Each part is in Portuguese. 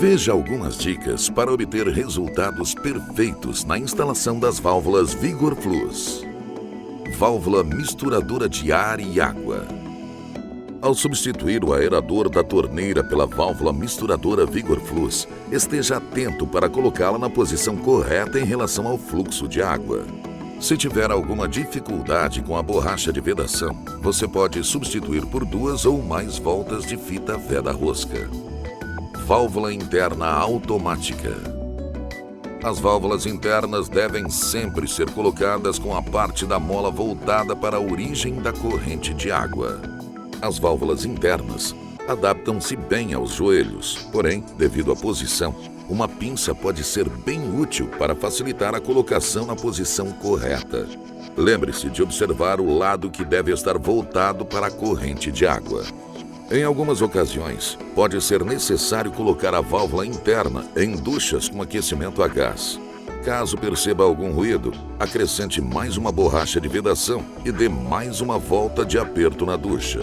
Veja algumas dicas para obter resultados perfeitos na instalação das válvulas Vigor Flux. Válvula misturadora de ar e água. Ao substituir o aerador da torneira pela válvula misturadora Vigor Flux, esteja atento para colocá-la na posição correta em relação ao fluxo de água. Se tiver alguma dificuldade com a borracha de vedação, você pode substituir por 2 ou mais voltas de fita veda-rosca. Válvula interna automática. As válvulas internas devem sempre ser colocadas com a parte da mola voltada para a origem da corrente de água. As válvulas internas adaptam-se bem aos joelhos, porém, devido à posição, uma pinça pode ser bem útil para facilitar a colocação na posição correta. Lembre-se de observar o lado que deve estar voltado para a corrente de água. Em algumas ocasiões, pode ser necessário colocar a válvula interna em duchas com aquecimento a gás. Caso perceba algum ruído, acrescente mais uma borracha de vedação e dê mais uma volta de aperto na ducha.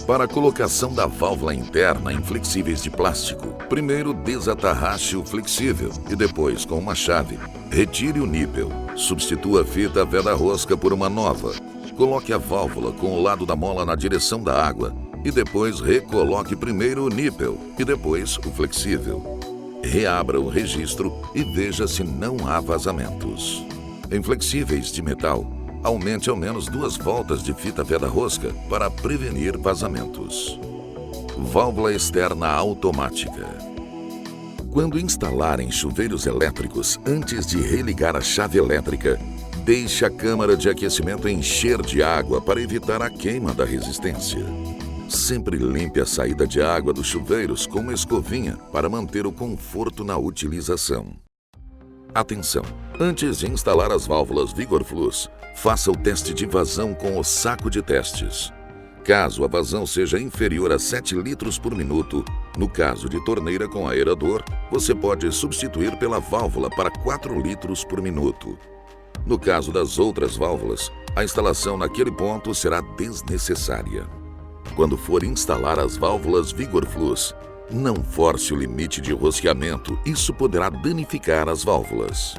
Para a colocação da válvula interna em flexíveis de plástico, primeiro desatarrache o flexível e depois, com uma chave, retire o nípel. Substitua a fita veda-rosca por uma nova. Coloque a válvula com o lado da mola na direção da água e depois recoloque primeiro o nípel e depois o flexível. Reabra o registro e veja se não há vazamentos. Em flexíveis de metal, aumente ao menos 2 voltas de fita veda-rosca para prevenir vazamentos. Válvula externa automática. Quando instalarem chuveiros elétricos, antes de religar a chave elétrica, deixe a câmara de aquecimento encher de água para evitar a queima da resistência. Sempre limpe a saída de água dos chuveiros com uma escovinha para manter o conforto na utilização. Atenção! Antes de instalar as válvulas Vigor Flux, faça o teste de vazão com o saco de testes. Caso a vazão seja inferior a 7 litros por minuto, no caso de torneira com aerador, você pode substituir pela válvula para 4 litros por minuto. No caso das outras válvulas, a instalação naquele ponto será desnecessária. Quando for instalar as válvulas Vigor Flux, não force o limite de rosqueamento, isso poderá danificar as válvulas.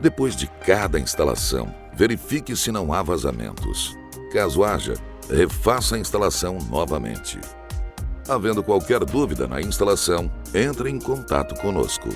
Depois de cada instalação, verifique se não há vazamentos. Caso haja, refaça a instalação novamente. Havendo qualquer dúvida na instalação, entre em contato conosco.